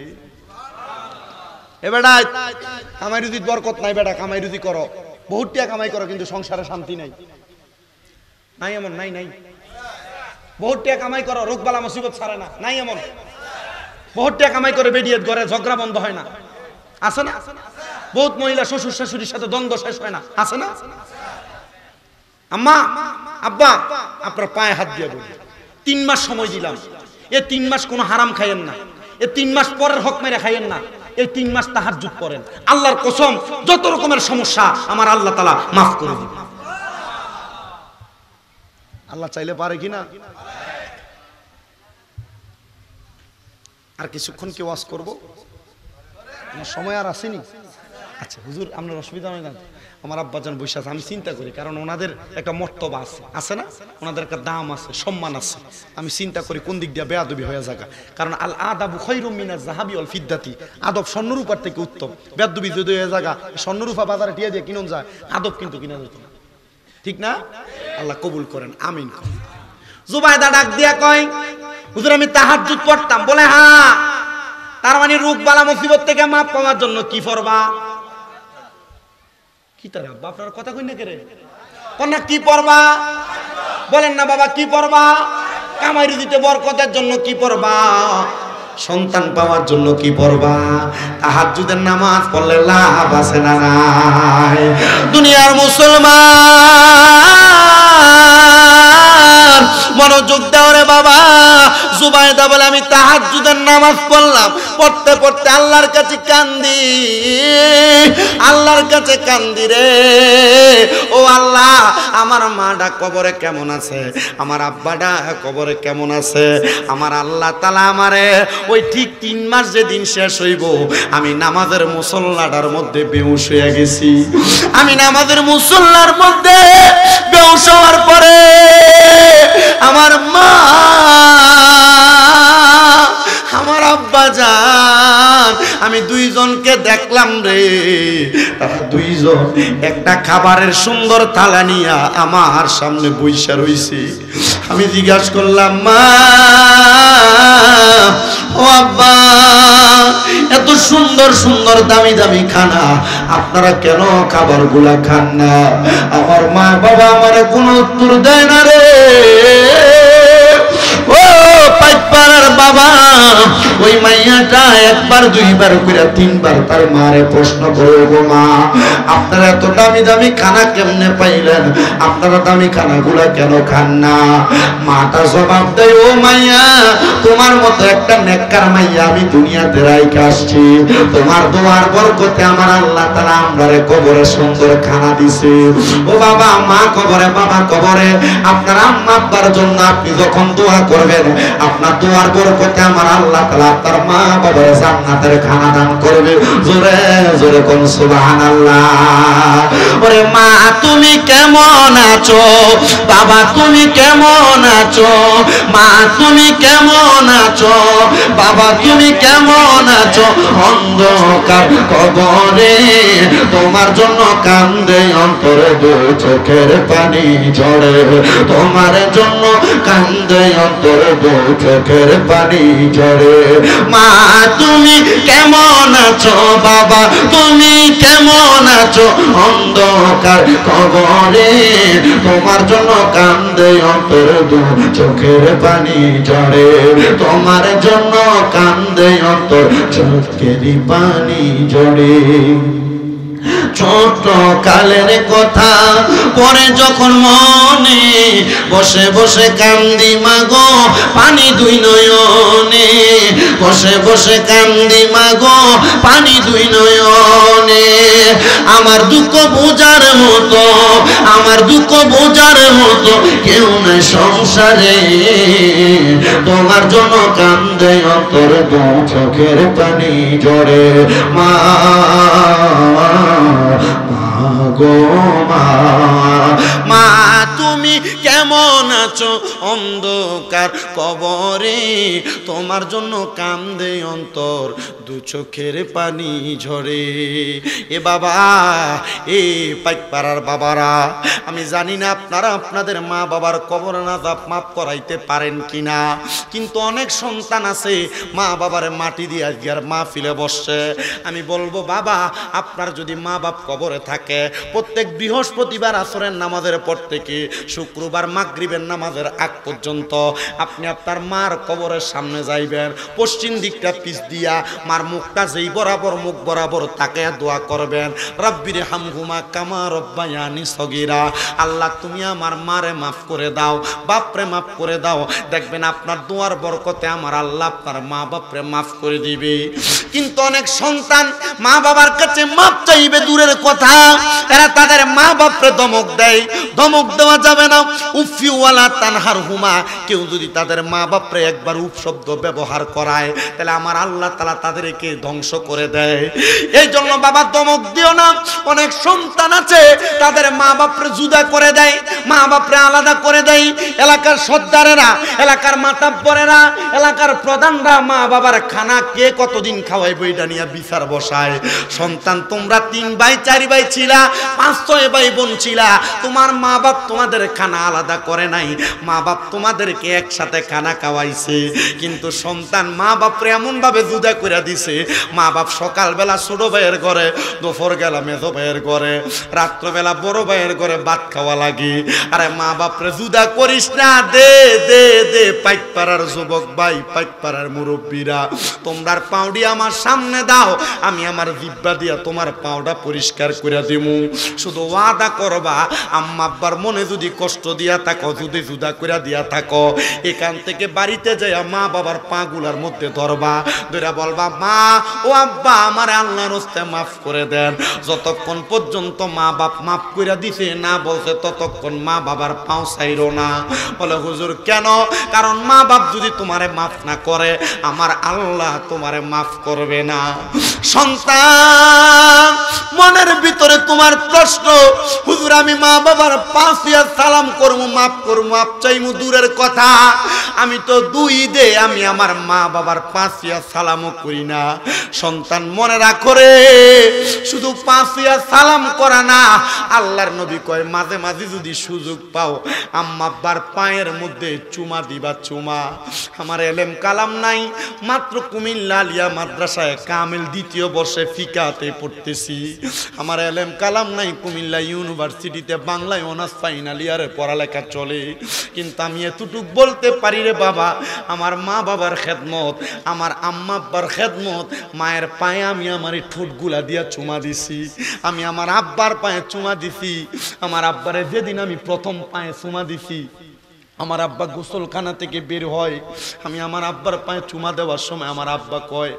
এ বেটা কামাই রুজির বরকত নাই, বেটা কামাই রুজি করো, বহুত টাকা কামাই করো, কিন্তু সংসারে শান্তি নাই। নাই এমন? নাই নাই। বহুত টাকা কামাই করো, রোগবালা মুসিবত ছাড়ে না। নাই এমন? বহুত টাকা কামাই করে বেডিয়েত ঘরে ঝগড়া বন্ধ হয় না। আছে না? বহুত মহিলা শ্বশুর শাশুড়ির সাথে দ্বন্দ্ব শেষ হয় না। আছে না? আম্মা আব্বা আপনার পায়ে হাত দিয়ে বলি, 3 মাস সময় দিলাম, এ 3 মাস কোনো হারাম খাইয়েন না, এ 3 মাস পরের হক মেরে খাইয়েন না, এই 3 মাস তাহাজ্জুদ করেন। আল্লাহর কসম যত রকমের সমস্যা আমার আল্লাহ তাআলা মাফ করে দিবেন। আল্লাহ চাইলে পারে কিনা? আর কিছুক্ষণ কি ওয়াজ করব? সময় আর আসেনি। আচ্ছা হুজুর আপনার অসুবিধা হয় না? আমার আব্বাজান বসে আছে, আমি চিন্তা করি, কারণ ওনাদের একটা মর্তবা আছে, আছে না? ওনাদের একটা দাম আছে, সম্মান আছে। আমি চিন্তা করি কোন দিক দিয়ে বেয়াদবি হয়ে যাকা, কারণ আল আদাবু খায়রুম মিনাজ যাহাবি ওয়াল ফিদ্দাতি, আদব স্বর্ণরূপার থেকে উত্তম। বেয়াদবি যদি হয়ে যাকা, স্বর্ণরূপা বাজারে টিয়া দিয়ে কিনুন যায়, আদব কিন্তু কিনা যেত না। ঠিক না? আল্লাহ কবুল করেন, আমিন। জুবাইদা ডাক দিয়া কয়, হুজুর আমি তাহাজ্জুদ পড়তাম। বলে হ্যাঁ, তার মানে রোগ বালা মুসিবত থেকে মাপ পাওয়ার জন্য কি পড়বা? কি তার আব্বা আপনার কথা কই না কেরে? কোন কি পড়বা? বলেন না বাবা কি পড়বা? কামাই রুজিতে বরকতের জন্য কি পড়বা? সন্তান পাওয়ার জন্য কি পড়বা? তাহাজ্জুদের নামাজ পড়লে লাভ আছে না নাই? দুনিয়ার মুসলমান মনোযোগ দাও রে বাবা। জুবাইদা বলে আমি তাহাজ্জুদের নামাজ পড়লাম, পড়তে পড়তে আল্লাহর কাছে কান্দি, আল্লাহর কাছে কান্দি রে। ও আল্লাহ, আমার মাটা কবরে কেমন আছে, আমার আব্বাটা কবরে কেমন আছে? আমার আল্লাহ তাআলা আমারে ওই ঠিক 3 মাস যেদিন শেষ হইব, আমি নামাজের মুসল্লাটার মধ্যে বেহুশ হয়ে গেছি। আমি নামাজের মুসল্লার মধ্যে বেহুশ হওয়ার পরে আমার মা, আমার আব্বা জান, আমি 2 জনকে দেখলাম রে। তারা 2 জন একটা খাবারের সুন্দর থালা নিয়া আমার সামনে বইসা রইছে। আমি জিজ্ঞাসা করলাম, মা ও আব্বা, এত সুন্দর সুন্দর দামি দামি খানা, আপনারা কেন খাবারগুলা খান না? আমার মা বাবা আমার কোনো উত্তর দেয় না রে। ও পাইপাড়ার বাবা, ওই মাইয়াটা 1 বার 2 বার করে 3 বার তার মারে প্রশ্ন করে, গো মা আপনারা এত দামি দামি খানা কেমনে পাইলেন? আপনারা দামি খানাগুলা কেন খান না? মাটা জবাব দেয়, ও মাইয়া, তোমার মতো একটা নেককার মাইয়া আমি দুনিয়াতে রাইখা আসছি, তোমার দোয়ার বরকতে আমার আল্লাহ তাআলা আমরারে কবরে সুন্দর খানা দিছে। ও বাবা, মা কবরে, বাবা কবরে, আপনার আম্মা আব্বার জন্য আপনি যখন দোয়া করবেন, আপনার দোয়ার বরকতে আমার আল্লাহ তাআলা আপনার মা বাবার জান্নাতের খানা দান করবে। জোরে জোরে কোন সুবহানাল্লাহ। ওরে মা তুমি কেমন আছো? বাবা তুমি কেমন আছো? মা তুমি কেমন আছো? বাবা তুমি কেমন আছো? অন্ধকার কবরে তোমার জন্য কান্দে অন্তরে 2 চোখের পানি ঝরে, তোমার জন্য কান্দে অন্তরে 2 চোখের পানি ঝরে। মা তুমি কেমন আছো? বাবা তুমি কেমন আছো? অন্ধকার কবরে তোমার জন্য কান্দে অন্তরে 2 চোখের পানি ঝরে, তোমার জন্য কান্দে অন্তর চোখের পানি ঝরে। ছোট কালের কথা পরে যখন মনে, বসে বসে কান্দি মাগো পানি 2 নয়নে, বসে বসে কান্দি মাগো পানি 2 নয়নে। আমার দুঃখ বোঝার মতো, আমার দুঃখ বোঝার মতো কেউ নাই সংসারে, তোমার জন্য কান্দে অন্তর 2 চোখের পানি ঝরে। মা গো মা, মা তুমি তুমি কেমন আছো অন্ধকার কবরে, তোমার জন্য কান্দে অন্তর দু চোখের পানি ঝরে। এ বাবা, এ পাইকপাড়ার বাবারা, আমি জানি না আপনারা আপনাদের মা বাবার কবর আযাব মাফ করাইতে পারেন কিনা, কিন্তু অনেক সন্তান আছে মা বাবার মাটি দিয়ে আজকে আর মাহফিলে বসছে। আমি বলবো বাবা, আপনার যদি মা বাপ কবরে থাকে, প্রত্যেক বৃহস্পতিবার আসরের নামাজের পর থেকে শুক্রবার মাগরিবের নামাজের আগ পর্যন্ত আপনি আপনার মার কবরের সামনে যাইবেন, পশ্চিম দিকটা পিছ দিয়া মার মুখটা যেই বরাবর মুখ বরাবর তাকে দোয়া করবেন, রব্বির হামহুমা কামা রব্বায়ানি সগীরা। আল্লাহ তুমি আমার মারে মাফ করে দাও, বাপরে মাফ করে দাও। দেখবেন আপনার দোয়ার বরকতে আমার আল্লাহ আপনার মা বাপরে মাফ করে দিবে। কিন্তু অনেক সন্তান মা বাবার কাছে মাপ চাইবে দূরের কথা, এরা তাদের মা বাপরে ধমক দেয়। ধমক দেওয়া যাবে না। উফি ওয়ালা তানহার হুমা, কেউ যদি তাদের মা বাপরে একবার উফ শব্দ ব্যবহার করায়, তাহলে আমার আল্লাহ তাআলা তাদেরকে ধ্বংস করে দেয়। এই জন্য বাবা ধমক দিও না। অনেক সন্তান আছে তাদের মা বাপরে জুদা করে দেয়, মা বাপরে আলাদা করে দেয়। এলাকার সর্দারেরা, এলাকার মাতাব্বরেরা, এলাকার প্রধানরা মা বাবার খানা কে কতদিন খাওয়াইবে এটা নিয়ে বিচার বসায়। সন্তান তোমরা 3 ভাই 4 ভাই ছিলা, 5-6 ভাই বোন ছিলা, তোমার মা বাপ তোমাদের খানা আলাদা করে নাই, মা বাপ তোমাদেরকে একসাথে খানা খাওয়াইছে। কিন্তু সন্তান মা বাপরে এমন ভাবে জুদা করে দিছে, মা বাপ সকালবেলা ছোট ভাইয়ের ঘরে, দুপুর বেলা মেজো ভাইয়ের ঘরে, রাত্রবেলা বড় ভাইয়ের ঘরে ভাত খাওয়া লাগে। আরে মা বাপরে জুদা করিস না, দে দে দে। পাইকপাড়ার যুবক ভাই, পাইকপাড়ার মুরব্বীরা, তোমরা পাউডি আমার সামনে দাও, আমি আমার জিহ্বা দিয়া তোমার পাউডা পরিষ্কার করে দিমু। শুধু ওয়াদা করবা, আম্মা আব্বার মনে যদি কষ্ট দিয়া থাকো, যদি জুদা করে দিয়া থাকো, এখান থেকে বাড়িতে যাইয়া মা বাবার পাগুলার মধ্যে ধরবা, ধরে বলবা মা ও আব্বা আমার আল্লাহর হস্তে মাফ করে দেন। যতক্ষণ পর্যন্ত মা বাপ মাফ করে দিছে না বলছে, ততক্ষণ মা বাবার পাও ছাইরো না। বলে হুজুর কেন? কারণ মা বাপ যদি তোমারে মাফ না করে, আমার আল্লাহ তোমারে মাফ করবে না। সন্তান মনের ভিতরে তোমার প্রশ্ন, হুজুর আমি মা বাবার পাঁচ দিয়া সালাম করবো, মাফ করবো, মাপ চাইমু দূরের কথা, আমি তো 2 ঈদে আমি আমার মা বাবার 5 দিয়া সালামও করি না। সন্তান মনে রাখো রে, শুধু 5 দিয়া সালাম করা না, আল্লাহর নবী কয় মাঝে মাঝে যদি সুযোগ পাও আম্মা আব্বার পায়ের মধ্যে চুমা দিবা, চুমা। আমার এলেম কালাম নাই, মাত্র কুমিল্লা আলিয়া মাদ্রাসায় কামিল 2য় বর্ষে ফিকাতে পড়তেছি। আমার এলেম কালাম নাই, কুমিল্লা ইউনিভার্সিটিতে বাংলায় অনার্স ফাইনাল ইয়ারে পড়ালেখা চলে। কিন্তু আমি এতটুক বলতে পারি রে বাবা, আমার মা বাবার খেদমত, আমার আম্মা আব্বার খেদমত, মায়ের পায়ে আমি আমার এই ঠোঁটগুলা দিয়া চুমা দিছি, আমি আমার আব্বার পায়ে চুমা দিছি। আমার আব্বারে যেদিন আমি প্রথম পায়ে চুমা দিছি, আমার আব্বা গোসলখানা থেকে বের হয়, আমি আমার আব্বার পায়ে চুমা দেওয়ার সময় আমার আব্বা কয়,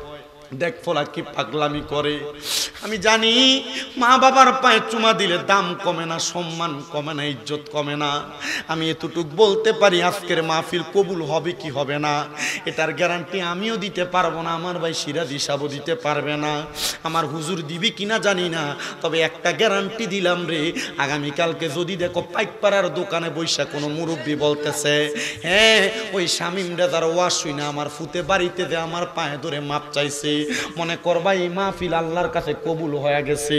দেখ ফলা কি পাগলামি করে। আমি জানি মা বাবার পায়ে চুমা দিলে দাম কমে না, সম্মান কমে না, ইজ্জত কমে না। আমি এতটুক বলতে পারি, আজকের মাহফিল কবুল হবে কি হবে না এটার গ্যারান্টি আমিও দিতে পারবো না, আমার ভাই সিরাজ হিসাবও দিতে পারবে না, আমার হুজুর দিবি কিনা জানি না। তবে একটা গ্যারান্টি দিলাম রে, আগামীকালকে যদি দেখো পাইকপাড়ার দোকানে বৈশা কোনো মুরব্বী বলতেছে, হ্যাঁ ওই শামীম রেজার ওয়াজ শুই না আমার ফুতে বাড়িতে যে আমার পায়ে ধরে মাপ চাইছে, মনে করবা এই মাহফিল আল্লাহর কাছে কবুল হয়ে গেছে।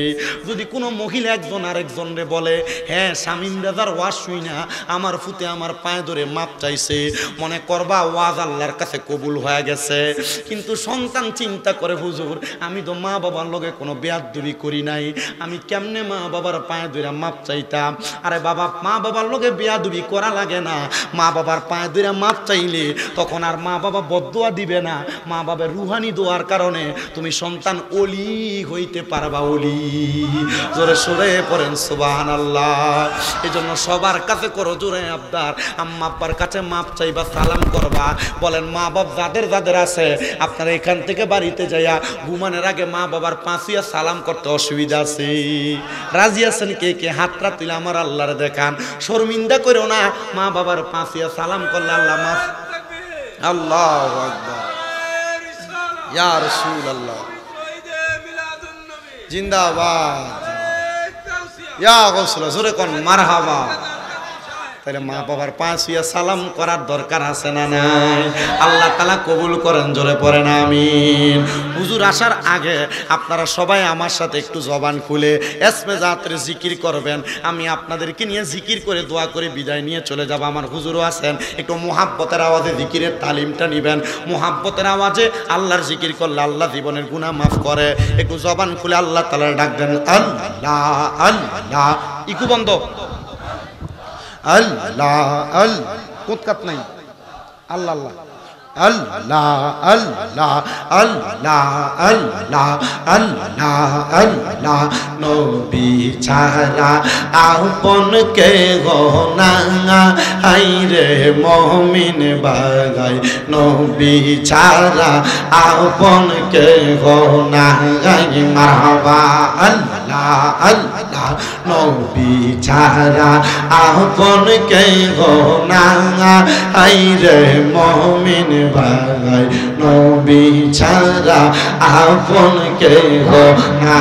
যদি কোনো মহিলা একজন আরেকজন রে বলে, হ্যাঁ শামীম রেজার ওয়াজ শুই না আমার ফুতে আমার পায়ে ধরে মাপ চাইছে, মনে করবা ওয়াজ আল্লাহর কাছে কবুল হয়ে গেছে। কিন্তু সন্তান চিন্তা করে, হুজুর আমি তো মা বাবার লগে কোনো বেয়াদবি করি নাই, আমি কেমনে মা বাবার পায়ে ধরে মাপ চাইতাম? আরে বাবা, মা বাবার লগে বেয়াদবি করা লাগে না, মা বাবার পায়ে ধরে মাপ চাইলে তখন আর মা বাবা বদদোয়া দিবে না, মা বাবার রুহানি দোয়ার কারণে তুমি সন্তান ওলি হইতে পারবা, ওলি। জোরে সরে পড়েন সুবহানাল্লাহ। এজন্য সবার কাছে করো জোরে আবদার, আম্মা আব্বার কাছে মাপ চাইবা, সালাম করবা। বলেন মা বাপ যাদের যাদের আছে, আপনারা এখান থেকে বাড়িতে যাইয়া ঘুমানোর আগে মা বাবার পাঁচিয়া সালাম করতে অসুবিধা আছে? রাজি আছেন কে কে? হাতটা তুলে আমার আল্লাহরে দেখান, শর্মিন্দা করো না, মা বাবার পাঁচিয়া সালাম করলে আল্লাহ মাফ। আল্লাহু আকবার, ইয়া রাসূলুল্লাহ, জিন্দাবাদ, ইয়া গাউসুল্লাহ, জোরে কোন মারহাবা। তাহলে মা বাবার পা ছুঁয়ে সালাম করার দরকার আছে না নাই? আল্লাহ তাআলা কবুল করেন, জোরে পড়েন আমিন। হুজুর আসার আগে আপনারা সবাই আমার সাথে একটু জবান খুলে এসমে জাতের জিকির করবেন। আমি আপনাদেরকে নিয়ে জিকির করে দোয়া করে বিদায় নিয়ে চলে যাব। আমার হুজুরও আছেন, একটু মুহাব্বতের আওয়াজে জিকিরের তালিমটা নেবেন। মুহাব্বতের আওয়াজে আল্লাহর জিকির করলে আল্লাহ জীবনের গুনাহ মাফ করে। একটু জবান খুলে আল্লাহ তাআলার ডাক দেন, আল্লাহ আল্লাহ। ইকু বন্ধ। আল্লাহ আল্লাহ, কুতকাত নাই। আল্লাহ আল্লাহ আল্লাহ আল্লাহ আল্লাহ আল্লাহ আল্লাহ আল্লাহ। নবী ছাড়া আপন কেহ না, হায়রে মুমিন বাগাই। নবী ছাড়া আপন কেহ না, মারহাবা। আল্লাহ আল্লাহ। নবী ছাড়া আপন কেহ না, হায়রে মুমিন বাগাই। নবী ছাড়া আপন কেহ না,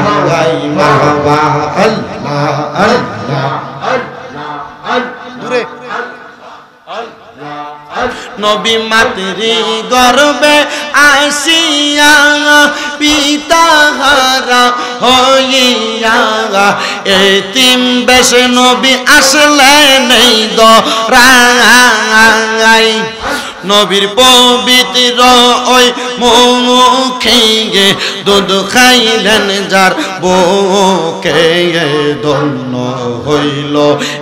মারহাবা। আল্লাহ আল্লাহ দূরে। নবী মাতৃ গর্বে আসিয়া পিতা হারা হইয়া, এতিম বেশে নবী আসলেন এই দরাই। নবীর পবিত্র ওই মুখে দুধ খাইলেন যার বুকে, ধন্য হইল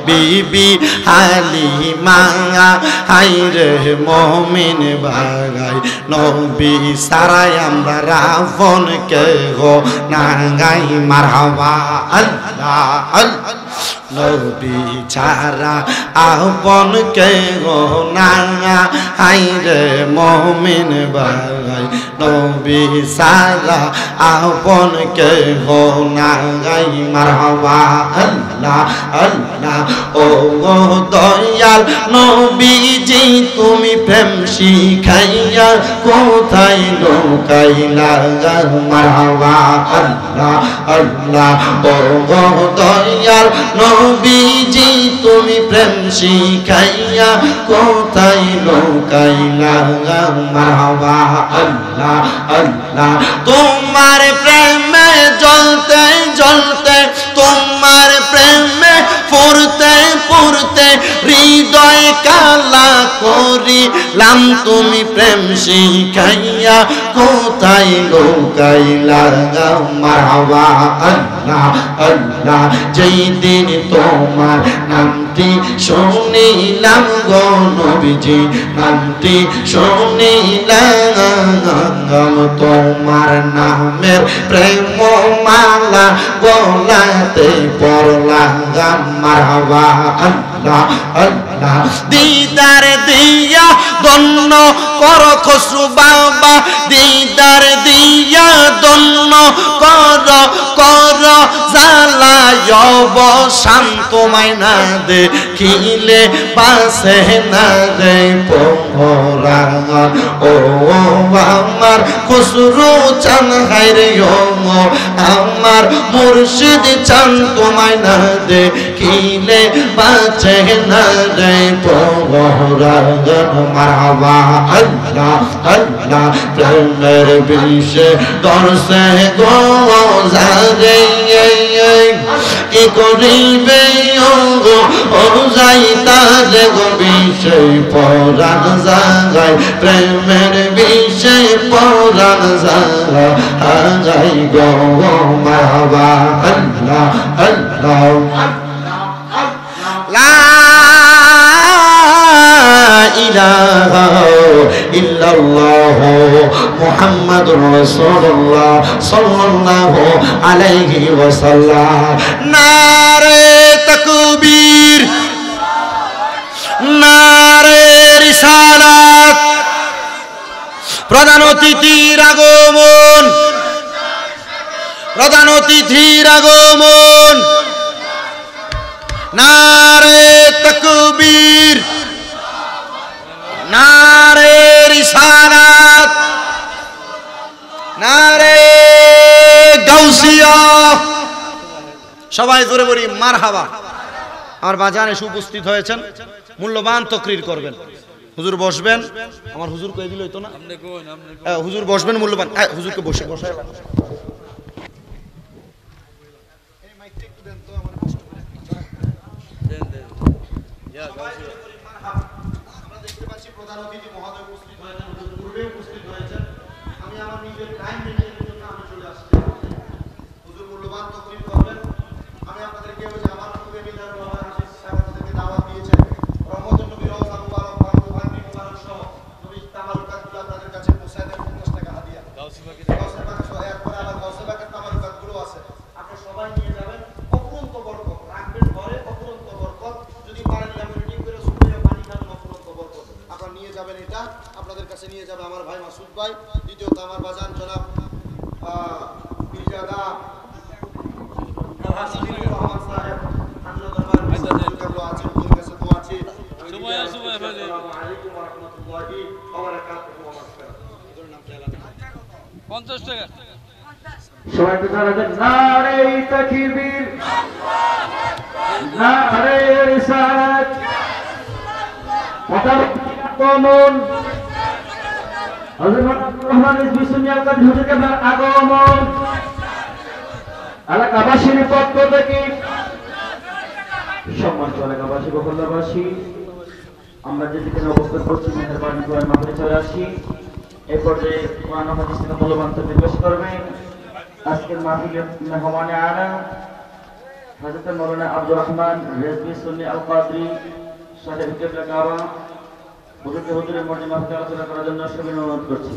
বিবি হালিমা, হায়রে মুমিন বাগাই। নবী সারাই আমরা রাবণ কেহ না, মারহাবা। আল্লাহ আল্লাহ। নবী ছাড়া আপন কেহ না, হায়রে মুমিন বাগাই। নবী ছাড়া আপন কেহ না, মারহাবা। আল্লাহ আল্লাহ। ও দয়াল নবীজি তুমি প্রেম শিখাইয়া কোথায় লুকাইলা, মারহাবা। আল্লাহ আল্লাহ। ও দয়াল নবীজি তুমি প্রেম শিখাইয়া কোথায় লুকাইলা, মারহাবা। আল্লাহ আল্লাহ। তোমার প্রেমে জ্বলতে জ্বলতে, তোমার প্রেমে পড়তে পড়তে হৃদয় কালা করিলাম, তুমি প্রেম শিখাইয়া কোথায় লুকাইলা, মারহাবা। আল্লাহ আল্লাহ। যেই দিন তোমার নামটি শুনিলাম গো নবীজি, নামটি শুনিলাম, তোমার নামের প্রেম মালা গলাতে পড়লাম, মারহাবা। আল্লাহ আল্লাহ। দিদার দিয়া ধন্য কর খসরু বাবা, দিদার দিয়া ধন্য কর কর জালায় অবসান, তোমায় না দেখিলে বাসে না রে পরাণ। ও আমার খসরু চান, হায়রে আমার মুর্শিদ চান, তোমায় না দেখিলে বাঁচে না রে পরাণ, মারহাবা। আল্লাহ আল্লাহ। প্রেমের বিষে দর্শে গো যারে, কি করিবে ও যাই তারে গো বিষয় পরাণ জাগায়, প্রেমের বিষয় পরাণ জাগায় গো, মারহাবা। আল্লাহ আল্লাহ। লা ইলাহা ইল্লাল্লাহ মুহাম্মাদুর রাসূলুল্লাহ সাল্লাল্লাহু আলাইহি ওয়াসাল্লাম। নারে তাকবীর, নারে রিসালাত। প্রধান অতিথির আগমন, প্রধান অতিথির আগমন। নারে তাকবীর, নারে রিসালাত, নারে গাউসিয়া। সবাই জোরে বলি মারহাবা। আমার বাজানে উপস্থিত হয়েছেন মূল্যবান তকরির করবেন। হুজুর বসবেন, আমার হুজুর কয়ে দিল হইতো না, হুজুর বসবেন মূল্যবান, হুজুরকে বসে বসায় আমরা দেখতে পাচ্ছি প্রধান অতিথি মহোদয় উপস্থিত হয়েছেন, পূর্বে উপস্থিত হয়েছেন। আমি আমার নিজের টাইম মেনটেনের জন্য আমি চলে আসছি। হুজুর মূল্যবান তকরির করবেন। আমি আপনাদেরকে ওই যে আমার পূর্বে বিদার রহমান হাসিস সাহেব আপনাদেরকে দাওয়াত দিয়েছেন, রহমতুল নবী রওজা মুবারক ভাগ্নি মুবারক সহ নবীর তাবারুকাতগুলো আপনাদের কাছে পৌঁছায় দেন 50 টাকা হাদিয়া। গাউসে পাকের সহ এরপরে আবার গাউসে পাকের তাবারুকাতগুলো আছে, আপনি সবাই নিয়ে যাবেন। অপুরন্ত বরকত রাখবেন ঘরে, অপুরন্ত বরকত। যদি পারেন ল্যামিনেটিং করে সুন্দর পানি খান, অপুরন্ত বরকত আপনারা নিয়ে যাবেন। এটা আপনাদের কাছে নিয়ে যাবে আমার ভাই মাসুদ ভাই। দ্বিতীয়ত আমার বাজান জনাব মির্জাদা রহমান সাহেব আল্লাহ দরবার বিশ্ববিদ্যালয় আছেন, ওদের কাছে দোয়া আছে। আসসালামু আলাইকুম ওয়া রাহমাতুল্লাহি ওয়া বারাকাতুহু। ওদের নাম কি আলাদা 50 টাকা সবাই তো জানেন। নারে তাকবীর, নারে রিসালাত, আল্লাহু আকবার। হযরত রহমান বিশ্ববিদ্যালয় কাজী হুজুর কেবলার আগমন এলাকাবাসীর পক্ষ থেকে সম্মানিত এলাকাবাসী বকুল্লাবাসী, আমরা যেদিকে অবস্থান করছি মেহেরবানি করে মাহফিলে চলে আসি। এই পর্যায়ে কোরআন ও হাদিস থেকে মূল্যবান তথ্য পেশ করবেন আজকের মাহফিলের মেহমানে আনা হযরত মাওলানা আব্দুর রহমান রেজভী সুন্নি আল কাদরি সাহেব কেবলা কাবা হুজুরকে হুজুরের মর্যাদা মাহফিলে আলোচনা করার জন্য সবিনয় অনুরোধ করছি।